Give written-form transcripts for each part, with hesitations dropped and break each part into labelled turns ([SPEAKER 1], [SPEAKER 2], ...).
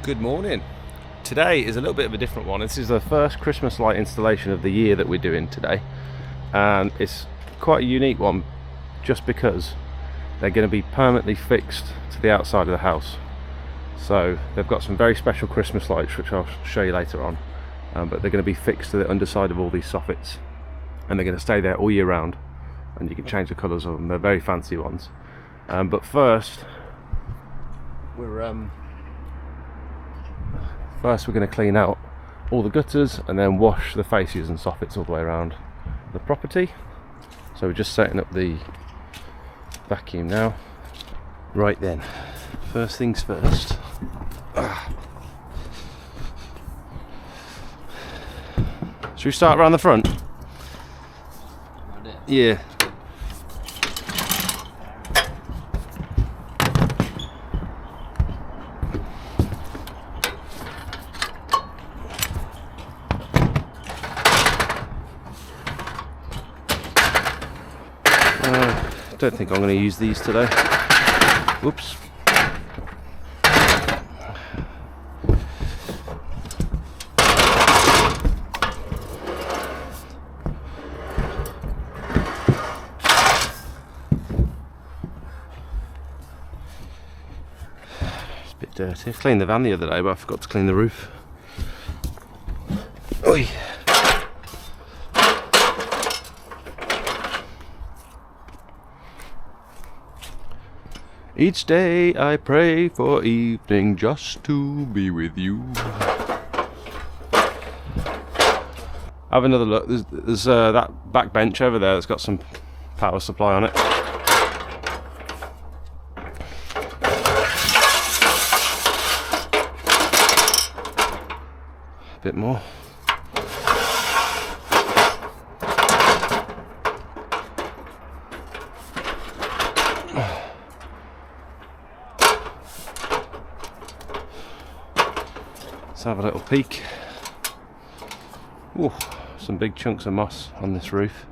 [SPEAKER 1] Good morning. Today is a little bit of a different one. This is the first Christmas light installation of the year that we're doing today, and it's quite a unique one just because they're going to be permanently fixed to the outside of the house. So they've got some very special Christmas lights which I'll show you later on, but they're going to be fixed to the underside of all these soffits, and they're going to stay there all year round, and you can change the colours of them. They're very fancy ones, but first we're going to clean out all the gutters and then wash the fascias and soffits all the way around the property. So we're just setting up the vacuum now. Right then, first things first. Should we start around the front? Yeah. I don't think I'm going to use these today. Whoops. It's a bit dirty. I cleaned the van the other day, but I forgot to clean the roof. Oi. Each day I pray for evening just to be with you. Have another look. There's that back bench over there that's got some power supply on it. A bit more. Let's have a little peek. Ooh, some big chunks of moss on this roof.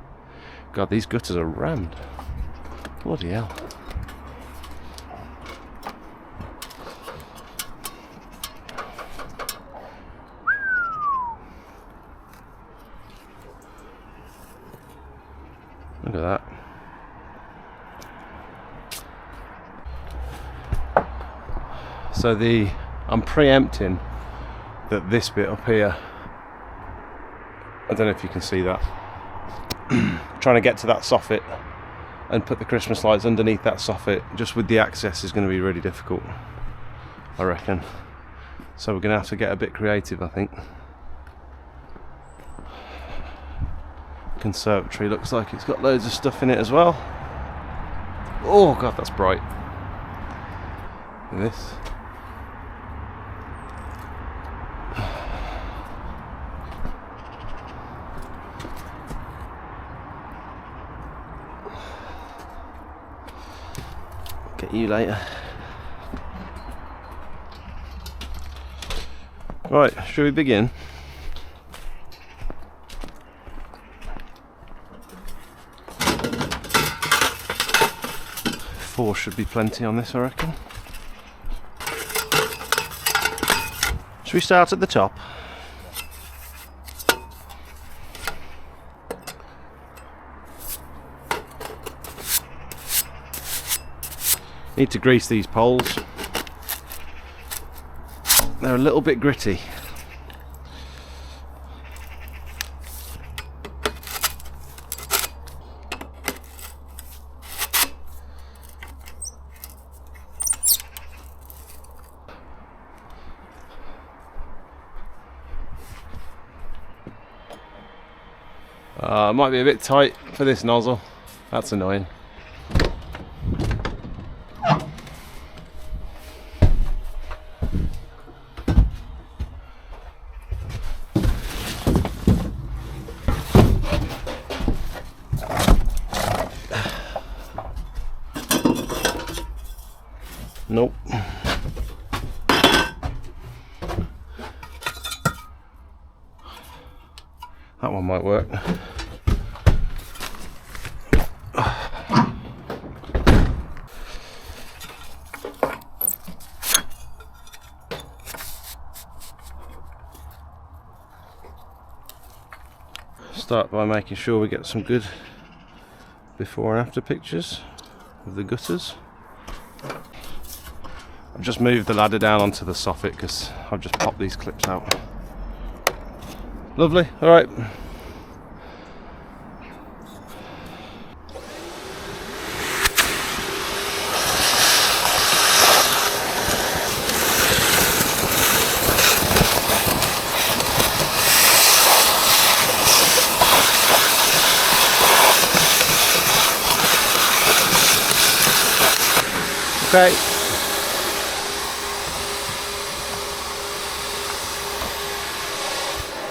[SPEAKER 1] God, these gutters are rammed. Bloody hell. Look at that. So I'm preempting that this bit up here, I don't know if you can see that, trying to get to that soffit and put the Christmas lights underneath that soffit, just with the access, is going to be really difficult, I reckon. So we're going to have to get a bit creative, I think. Conservatory looks like it's got loads of stuff in it as well. Oh god, that's bright. This. Get you later. Right, shall we begin? Four should be plenty on this, I reckon. Should we start at the top? Need to grease these poles. They're a little bit gritty. Might be a bit tight for this nozzle. That's annoying. Nope. That one might work. start by making sure we get some good before and after pictures of the gutters. I've just moved the ladder down onto the soffit because I've just popped these clips out. Lovely, alright. Okay.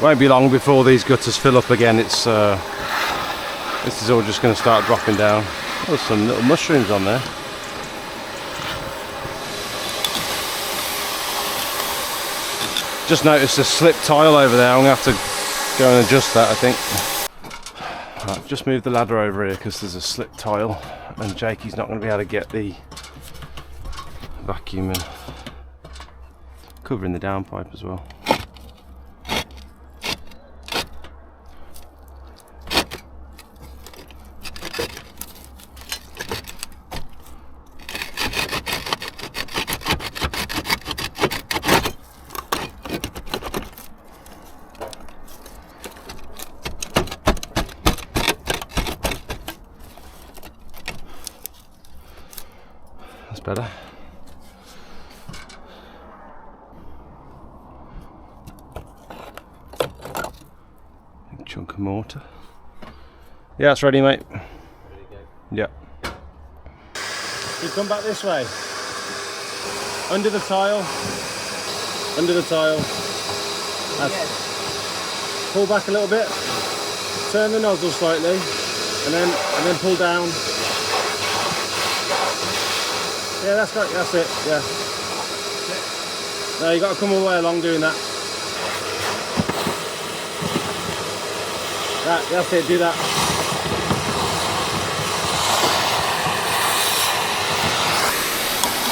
[SPEAKER 1] Won't be long before these gutters fill up again. This is all just going to start dropping down. Oh, there's some little mushrooms on there. Just noticed a slip tile over there. I'm going to have to go and adjust that, I think. Right, I've just moved the ladder over here because there's a slip tile and Jakey's not going to be able to get the vacuum and covering the downpipe as well. That's better. Big chunk of mortar. Yeah, it's ready, mate. Ready to go. Yeah. You come back this way. Under the tile. Under the tile. Yes. Pull back a little bit. Turn the nozzle slightly, and then pull down. Yeah, that's it, yeah. No, you got to come all the way along doing that. That's it, do that.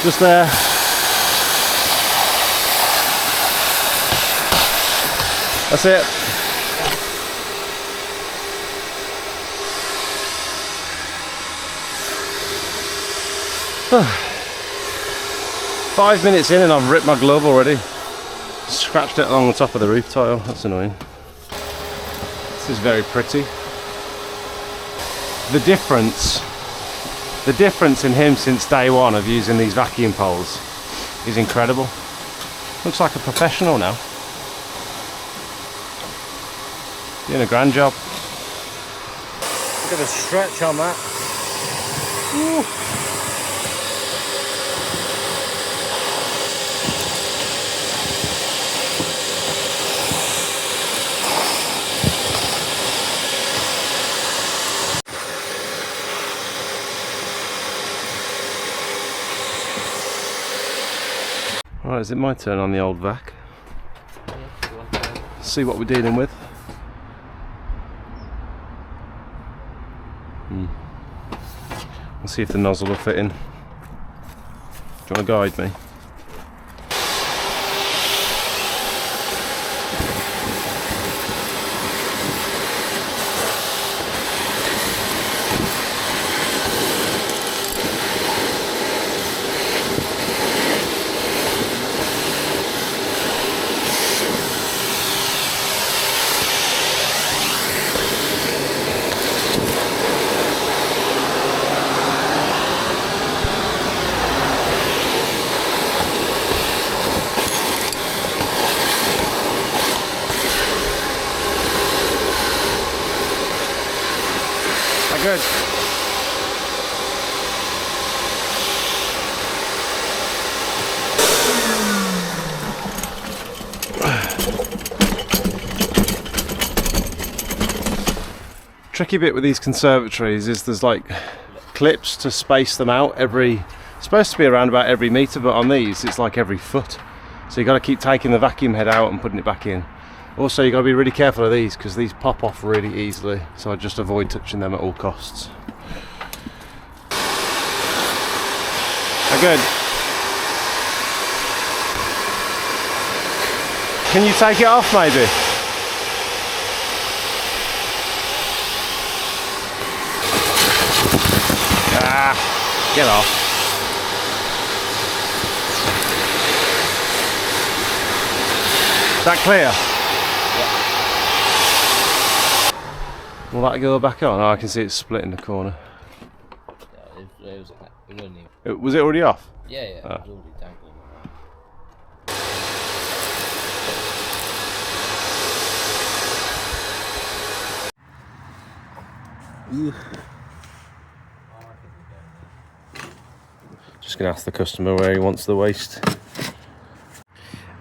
[SPEAKER 1] Just there. That's it. 5 minutes in and I've ripped my glove already. Scratched it along the top of the roof tile. That's annoying. This is very pretty. The difference in him since day one of using these vacuum poles is incredible. Looks like a professional now. Doing a grand job. Look at the stretch on that. Woo. Right, is it my turn on the old vac? See what we're dealing with. We'll see if the nozzle will fit in. Do you want to guide me? Good. Tricky bit with these conservatories is there's like clips to space them out it's supposed to be around about every metre, but on these it's like every foot. So you got to keep taking the vacuum head out and putting it back in. Also, you've got to be really careful of these because these pop off really easily, so I just avoid touching them at all costs. Good. Can you take it off maybe? Get off. Is that clear? Yeah. Will that go back on? Oh, I can see it split in the corner.
[SPEAKER 2] Yeah,
[SPEAKER 1] Was it already off?
[SPEAKER 2] Yeah, yeah. Oh. It was already tangled.
[SPEAKER 1] Just gonna ask the customer where he wants the waste.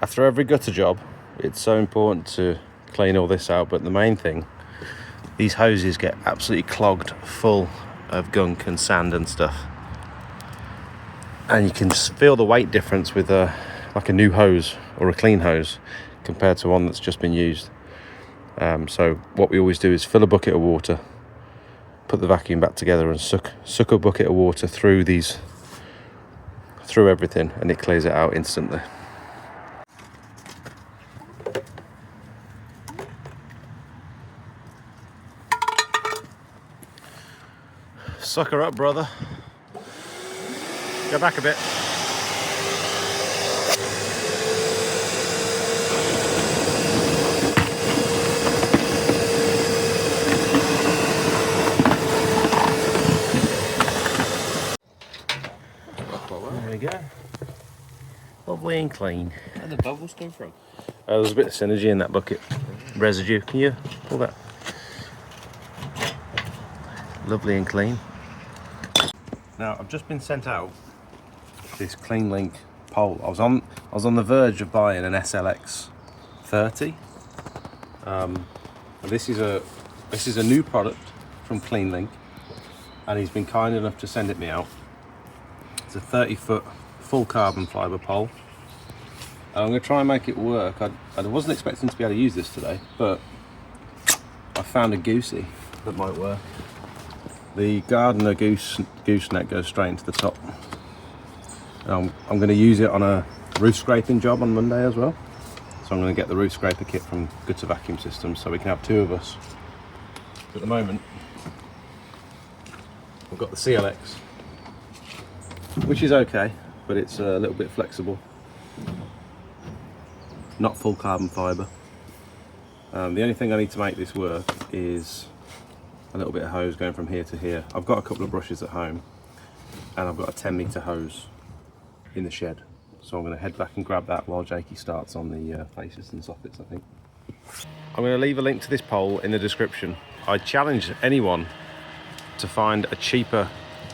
[SPEAKER 1] After every gutter job, it's so important to clean all this out, but the main thing, these hoses get absolutely clogged full of gunk and sand and stuff. And you can just feel the weight difference with like a new hose or a clean hose compared to one that's just been used. So what we always do is fill a bucket of water, put the vacuum back together and suck a bucket of water through everything, and it clears it out instantly. Sucker up, brother. Go back a bit. There we go. Lovely and clean.
[SPEAKER 2] Where did the bubbles come from?
[SPEAKER 1] There's a bit of synergy in that bucket. Residue. Can you pull that? Lovely and clean. Now I've just been sent out this Clean Link pole. I was on the verge of buying an SLX 30. This is a new product from Clean Link, and he's been kind enough to send it me out. It's a 30-foot full carbon fibre pole. I'm going to try and make it work. I wasn't expecting to be able to use this today, but I found a goosey that might work. The Gardener gooseneck goes straight into the top. I'm going to use it on a roof scraping job on Monday as well. So I'm going to get the roof scraper kit from Gutter Vacuum Systems so we can have two of us. At the moment, I've got the CLX, which is okay, but it's a little bit flexible. Not full carbon fibre. The only thing I need to make this work is a little bit of hose going from here to here. I've got a couple of brushes at home, and I've got a 10-metre hose in the shed. So I'm going to head back and grab that while Jakey starts on the faces and soffits, I think. I'm going to leave a link to this pole in the description. I challenge anyone to find a cheaper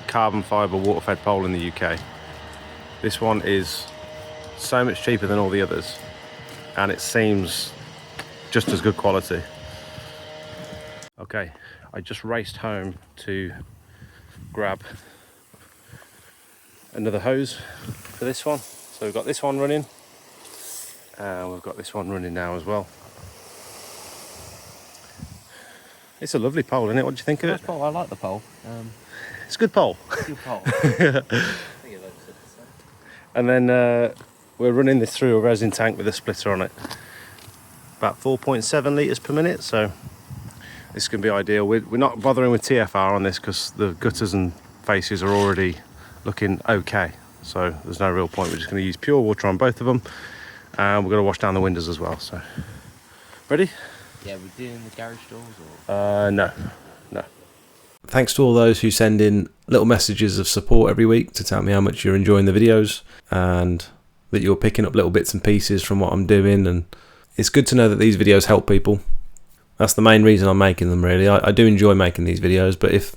[SPEAKER 1] carbon fibre water-fed pole in the UK. This one is so much cheaper than all the others, and it seems just as good quality. Okay, I just raced home to grab another hose for this one. So we've got this one running, and we've got this one running now as well. It's a lovely pole, isn't it? What do you think of it?
[SPEAKER 2] Pole. I like the pole.
[SPEAKER 1] It's a good pole.
[SPEAKER 2] It's a good pole.
[SPEAKER 1] And then we're running this through a resin tank with a splitter on it. About 4.7 litres per minute, so this is going to be ideal. We're not bothering with TFR on this because the gutters and faces are already looking okay. So there's no real point. We're just going to use pure water on both of them. And we're going to wash down the windows as well. So, ready?
[SPEAKER 2] Yeah, we're doing the garage doors or?
[SPEAKER 1] No.
[SPEAKER 3] Thanks to all those who send in little messages of support every week to tell me how much you're enjoying the videos and that you're picking up little bits and pieces from what I'm doing. And it's good to know that these videos help people. That's the main reason I'm making them, really. I do enjoy making these videos, but if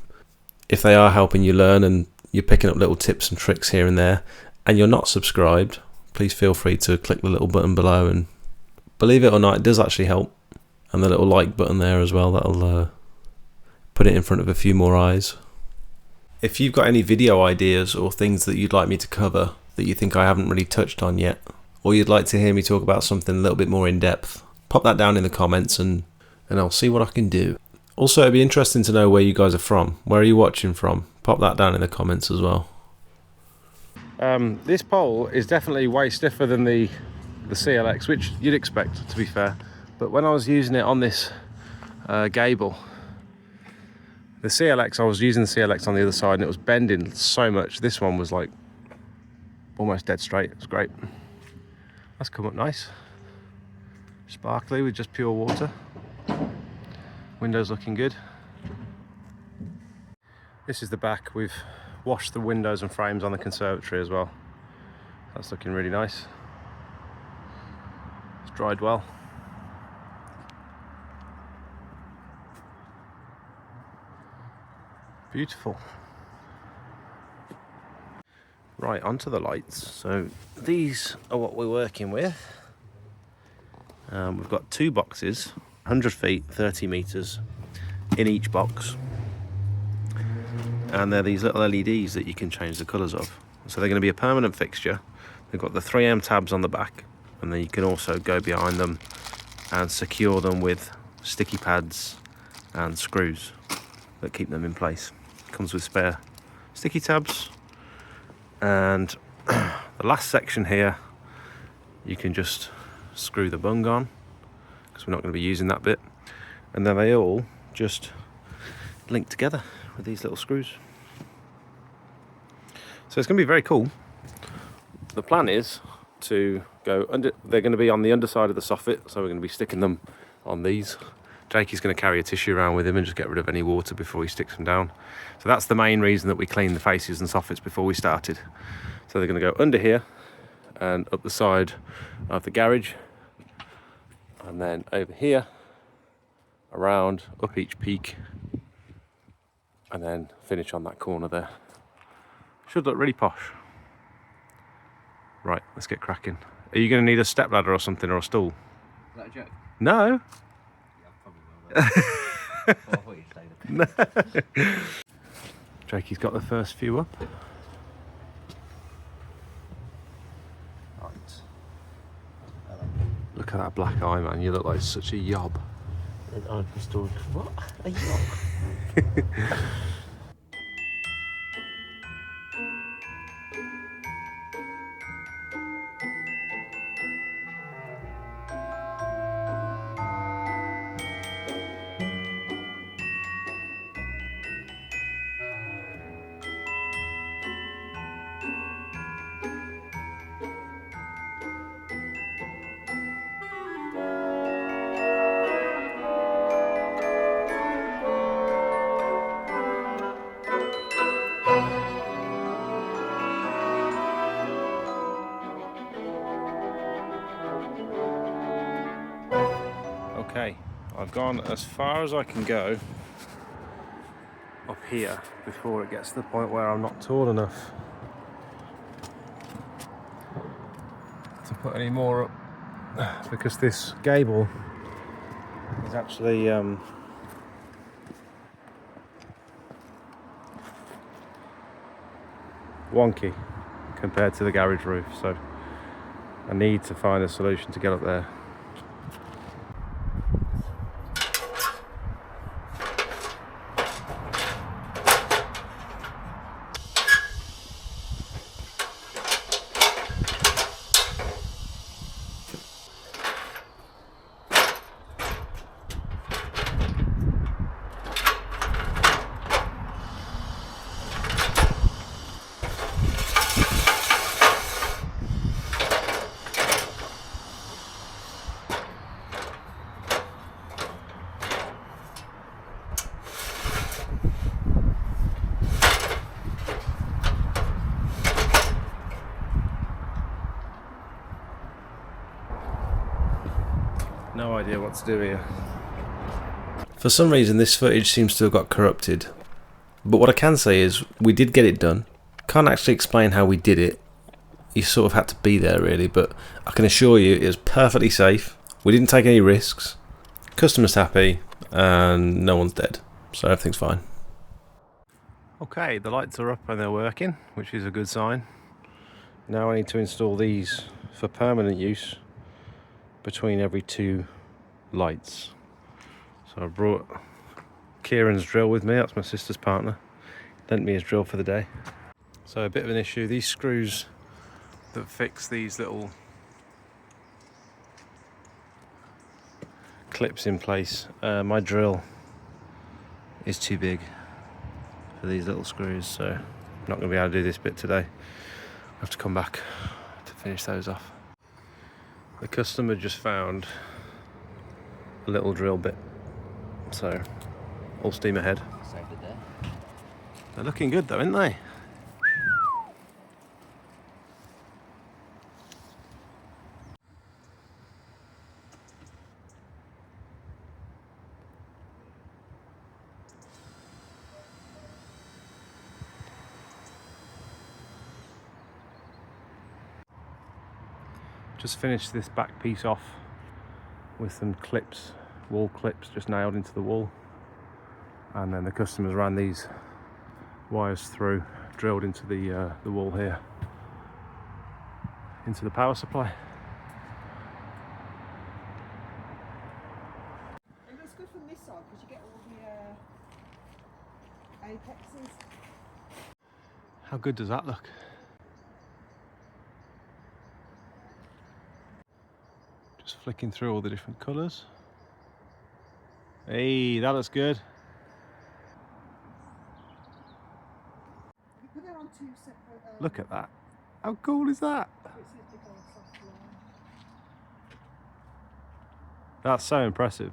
[SPEAKER 3] they are helping you learn and you're picking up little tips and tricks here and there, and you're not subscribed, please feel free to click the little button below, and believe it or not, it does actually help. And the little like button there as well, that'll put it in front of a few more eyes. If you've got any video ideas or things that you'd like me to cover that you think I haven't really touched on yet, or you'd like to hear me talk about something a little bit more in depth, pop that down in the comments and I'll see what I can do. Also, it'd be interesting to know where you guys are from. Where are you watching from? Pop that down in the comments as well.
[SPEAKER 1] This pole is definitely way stiffer than the CLX, which you'd expect, to be fair. But when I was using it on this gable, The CLX, I was using the CLX on the other side and it was bending so much. This one was like almost dead straight. It was great. That's come up nice. Sparkly with just pure water. Windows looking good. This is the back. We've washed the windows and frames on the conservatory as well. That's looking really nice. It's dried well. Beautiful. Right, onto the lights. So these are what we're working with. We've got two boxes, 100 feet, 30 meters in each box. And they're these little LEDs that you can change the colors of. So they're going to be a permanent fixture. They've got the 3M tabs on the back, and then you can also go behind them and secure them with sticky pads and screws that keep them in place. Comes with spare sticky tabs, and the last section here you can just screw the bung on because we're not going to be using that bit, and then they all just link together with these little screws. So it's going to be very cool. The plan is to go under, they're going to be on the underside of the soffit, so we're going to be sticking them on these. Jakey's going to carry a tissue around with him and just get rid of any water before he sticks them down. So that's the main reason that we cleaned the faces and soffits before we started. So they're going to go under here and up the side of the garage, and then over here, around, up each peak, and then finish on that corner there. Should look really posh. Right, let's get cracking. Are you going to need a step ladder or something, or a stool?
[SPEAKER 2] Is that a joke?
[SPEAKER 1] No.
[SPEAKER 2] Yeah, probably will. Well, I thought you'd say that.
[SPEAKER 1] Jakey's got the first few up. Right. Look at that black eye, man. You look like such a yob.
[SPEAKER 2] I'm installed. What? Are you?
[SPEAKER 1] Okay, I've gone as far as I can go up here before it gets to the point where I'm not tall enough to put any more up, because this gable is actually wonky compared to the garage roof, so I need to find a solution to get up there. No idea what to do here.
[SPEAKER 3] For some reason this footage seems to have got corrupted, but what I can say is we did get it done. Can't actually explain how we did it. You sort of had to be there really, but I can assure you it was perfectly safe. We didn't take any risks. Customer's happy and no one's dead, so everything's fine.
[SPEAKER 1] Okay, the lights are up and they're working, which is a good sign. Now I need to install these for permanent use between every two lights. So I brought Kieran's drill with me, that's my sister's partner. Lent me his drill for the day. So a bit of an issue, these screws that fix these little clips in place, my drill is too big for these little screws, so I'm not going to be able to do this bit today. I have to come back to finish those off. The customer just found a little drill bit, so all steam ahead.
[SPEAKER 2] Saved it there.
[SPEAKER 1] They're looking good though, aren't they? Just finished this back piece off with some clips, wall clips just nailed into the wall, and then the customers ran these wires through, drilled into the wall here, into the power supply.
[SPEAKER 4] It looks good from this side because you get all the apexes.
[SPEAKER 1] How good does that look? Just flicking through all the different colours. Hey, that looks good.
[SPEAKER 4] You put that on two separate.
[SPEAKER 1] Look at that. How cool is that?
[SPEAKER 4] It says to go soft line.
[SPEAKER 1] That's so impressive.